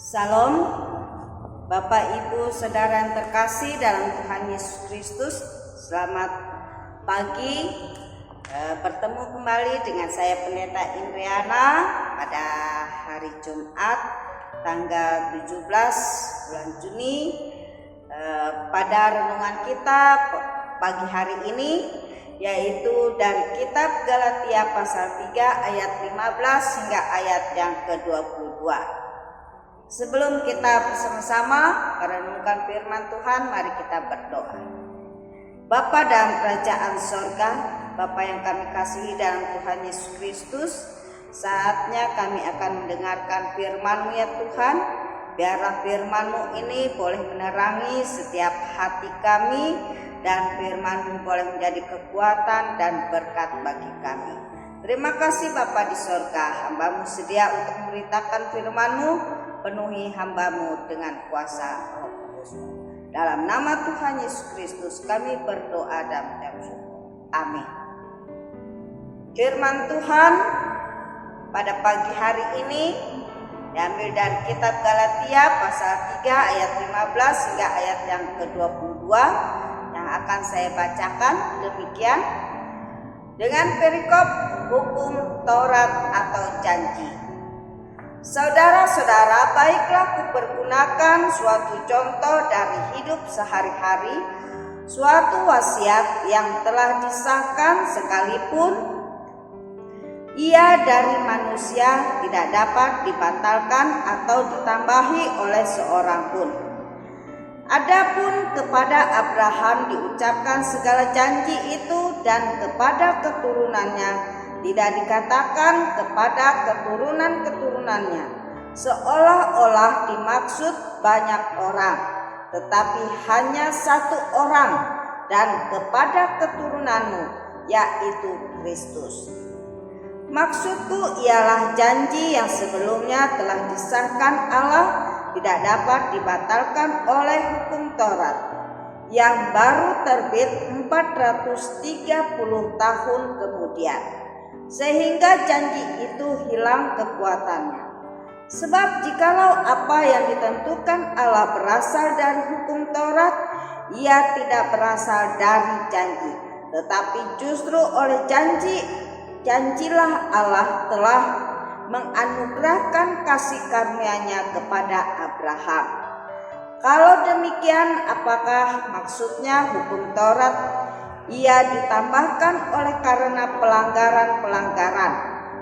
Salam, Bapak Ibu Saudara yang terkasih dalam Tuhan Yesus Kristus. Selamat pagi, bertemu kembali dengan saya Pendeta Indriana pada hari Jumat tanggal 17 bulan Juni. Pada renungan kita pagi hari ini yaitu dari kitab Galatia pasal 3 ayat 15 hingga ayat yang ke-22. Sebelum kita bersama-sama merenungkan firman Tuhan, mari kita berdoa. Bapa dalam kerajaan sorga, Bapa yang kami kasihi dalam Tuhan Yesus Kristus, saatnya kami akan mendengarkan firman-Mu ya Tuhan. Biarlah firman-Mu ini boleh menerangi setiap hati kami, dan firman-Mu boleh menjadi kekuatan dan berkat bagi kami. Terima kasih Bapa di sorga, hamba-Mu sedia untuk memberitakan firman-Mu. Penuhi hamba-Mu dengan kuasa Roh Kudus. Dalam nama Tuhan Yesus Kristus kami berdoa dan bersyukur. Amin. Firman Tuhan pada pagi hari ini diambil dari kitab Galatia pasal 3 ayat 15 hingga ayat yang ke-22 yang akan saya bacakan demikian. Dengan perikop hukum Taurat atau janji. Saudara-saudara, baiklah kupergunakan suatu contoh dari hidup sehari-hari, suatu wasiat yang telah disahkan sekalipun ia dari manusia tidak dapat dibatalkan atau ditambahi oleh seorang pun. Adapun kepada Abraham diucapkan segala janji itu, dan kepada keturunannya tidak dikatakan kepada keturunan-keturunannya, seolah-olah dimaksud banyak orang, tetapi hanya satu orang, dan kepada keturunanmu, yaitu Kristus. Maksudku ialah janji yang sebelumnya telah disahkan Allah tidak dapat dibatalkan oleh hukum Taurat, yang baru terbit 430 tahun kemudian, sehingga janji itu hilang kekuatannya. Sebab jikalau apa yang ditentukan Allah berasal dari hukum Taurat, ia tidak berasal dari janji, tetapi justru oleh janjilah Allah telah menganugerahkan kasih karunia-Nya kepada Abraham. Kalau demikian, apakah maksudnya hukum Taurat ia ditambahkan oleh karena pelanggaran-pelanggaran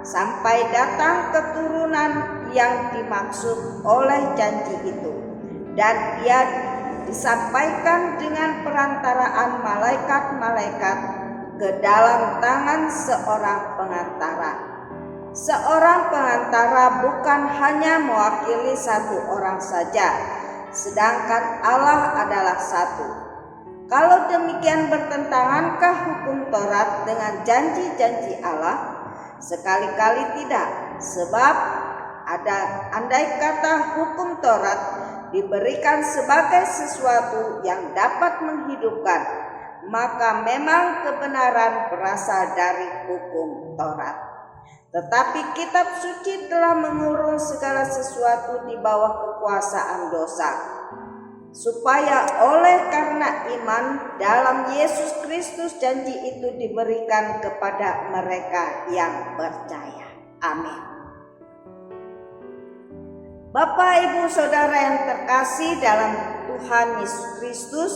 sampai datang keturunan yang dimaksud oleh janji itu, dan ia disampaikan dengan perantaraan malaikat-malaikat ke dalam tangan seorang pengantara. Seorang pengantara bukan hanya mewakili satu orang saja, sedangkan Allah adalah satu. Kalau demikian, bertentangankah hukum Taurat dengan janji-janji Allah? Sekali-kali tidak, sebab andai kata hukum Taurat diberikan sebagai sesuatu yang dapat menghidupkan, maka memang kebenaran berasal dari hukum Taurat. Tetapi kitab suci telah mengurung segala sesuatu di bawah kekuasaan dosa, supaya oleh karena iman dalam Yesus Kristus janji itu diberikan kepada mereka yang percaya. Amin. Bapak, Ibu, Saudara yang terkasih dalam Tuhan Yesus Kristus,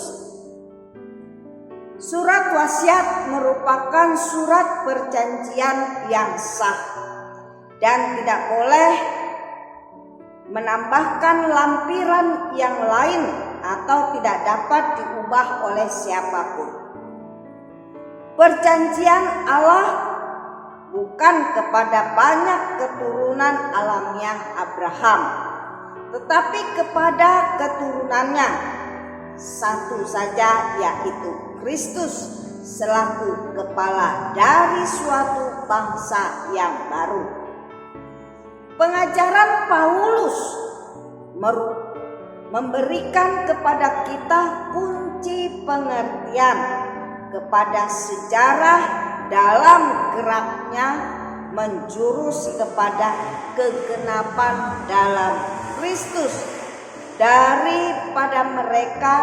surat wasiat merupakan surat perjanjian yang sah dan tidak boleh menambahkan lampiran yang lain atau tidak dapat diubah oleh siapapun. Perjanjian Allah bukan kepada banyak keturunan alamiah Abraham, tetapi kepada keturunannya satu saja, yaitu Kristus selaku kepala dari suatu bangsa yang baru. Pengajaran Paulus memberikan kepada kita kunci pengertian kepada sejarah dalam geraknya menjurus kepada kegenapan dalam Kristus daripada mereka,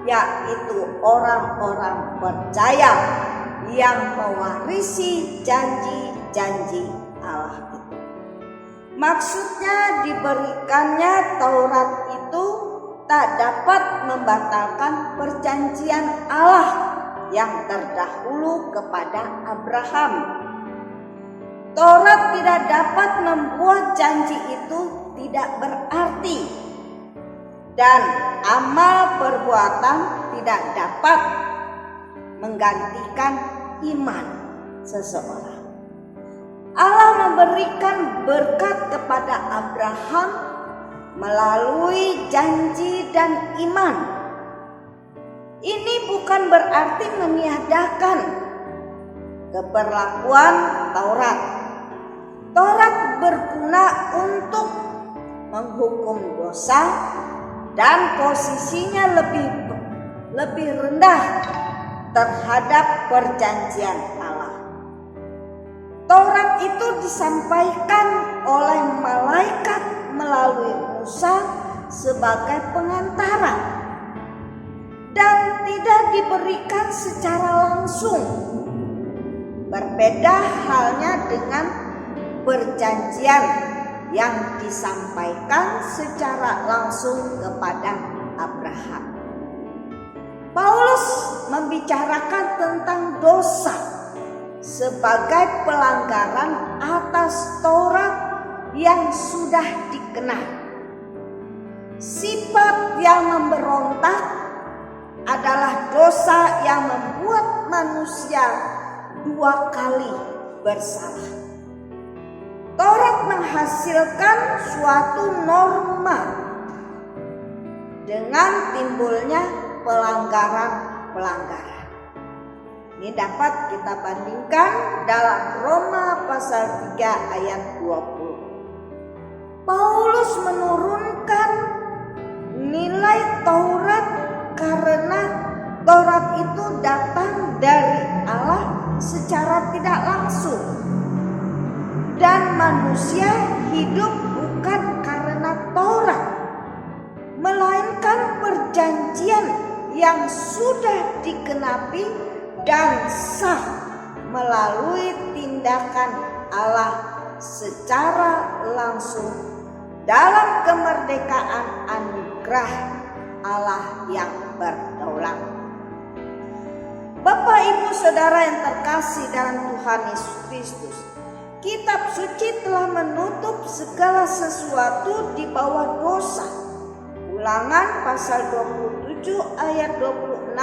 yaitu orang-orang percaya yang mewarisi janji-janji Allah itu. Maksudnya diberikannya Taurat itu tak dapat membatalkan perjanjian Allah yang terdahulu kepada Abraham. Taurat tidak dapat membuat janji itu tidak berarti, dan amal perbuatan tidak dapat menggantikan iman seseorang. Allah memberikan berkat kepada Abraham melalui janji dan iman. Ini bukan berarti meniadakan keberlakuan Taurat. Taurat berguna untuk menghukum dosa dan posisinya lebih rendah terhadap perjanjian Allah. Taurat itu disampaikan oleh malaikat melalui Musa sebagai pengantara dan tidak diberikan secara langsung. Berbeda halnya dengan perjanjian yang disampaikan secara langsung kepada Abraham. Paulus membicarakan tentang dosa sebagai pelanggaran atas Taurat yang sudah dikenal. Sifat yang memberontak adalah dosa yang membuat manusia dua kali bersalah. Taurat menghasilkan suatu norma dengan timbulnya pelanggaran-pelanggaran. Ini dapat kita bandingkan dalam Roma pasal 3 ayat 20. Paulus menurunkan nilai Taurat karena Taurat itu datang dari Allah secara tidak langsung. Dan manusia hidup bukan karena Taurat, melainkan perjanjian yang sudah dikenapi dan sah melalui tindakan Allah secara langsung dalam kemerdekaan anugerah Allah yang berdaulat. Bapak, Ibu, Saudara yang terkasih dalam Tuhan Yesus Kristus, Kitab suci telah menutup segala sesuatu di bawah dosa. Ulangan pasal 27 ayat 26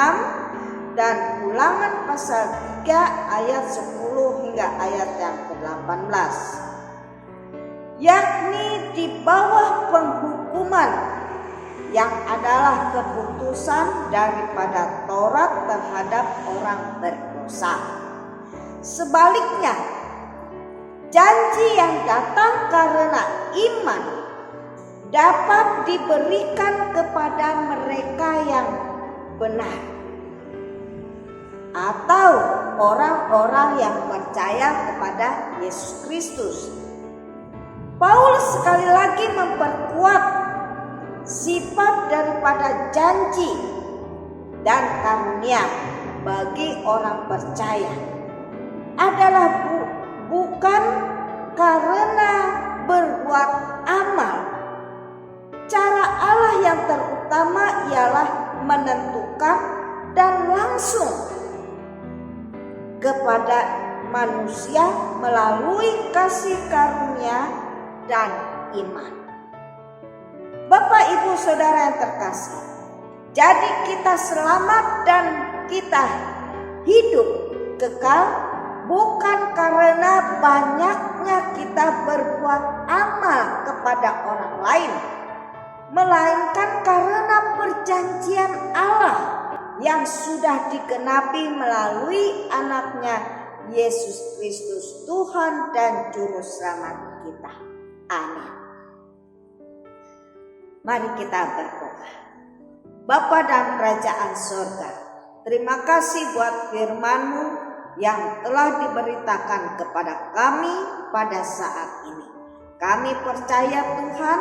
dan Ulangan pasal 3 ayat 10 hingga ayat yang ke-18. Yakni di bawah penghukuman yang adalah keputusan daripada Taurat terhadap orang berdosa. Sebaliknya, janji yang datang karena iman dapat diberikan kepada mereka yang benar atau orang-orang yang percaya kepada Yesus Kristus. Paulus sekali lagi memperkuat sifat daripada janji dan karunia bagi orang percaya adalah bukan karena berbuat amal. Cara Allah yang terutama ialah menentukan dan langsung kepada manusia melalui kasih karunia dan iman. Bapak, Ibu, Saudara yang terkasih, jadi kita selamat dan kita hidup kekal bukan karena banyaknya kita berbuat amal kepada orang lain, melainkan karena perjanjian Allah yang sudah digenapi melalui anaknya Yesus Kristus, Tuhan dan Juru Selamat kita. Amin. Mari kita berdoa. Bapa dan Kerajaan Surga, terima kasih buat firman-Mu yang telah diberitakan kepada kami pada saat ini. Kami percaya Tuhan,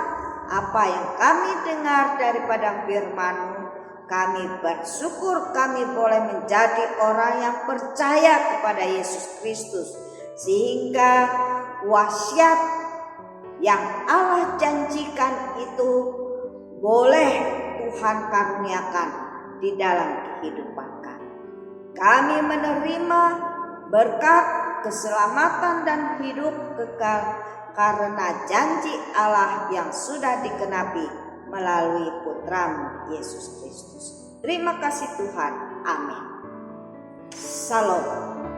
apa yang kami dengar daripada firman-Mu, kami bersyukur kami boleh menjadi orang yang percaya kepada Yesus Kristus, sehingga wasiat yang Allah janjikan itu boleh Tuhan karuniakan di dalam kehidupan kami. Kami menerima berkat keselamatan dan hidup kekal karena janji Allah yang sudah dikenapi melalui Putra-Mu Yesus Kristus. Terima kasih Tuhan. Amin. Shalom.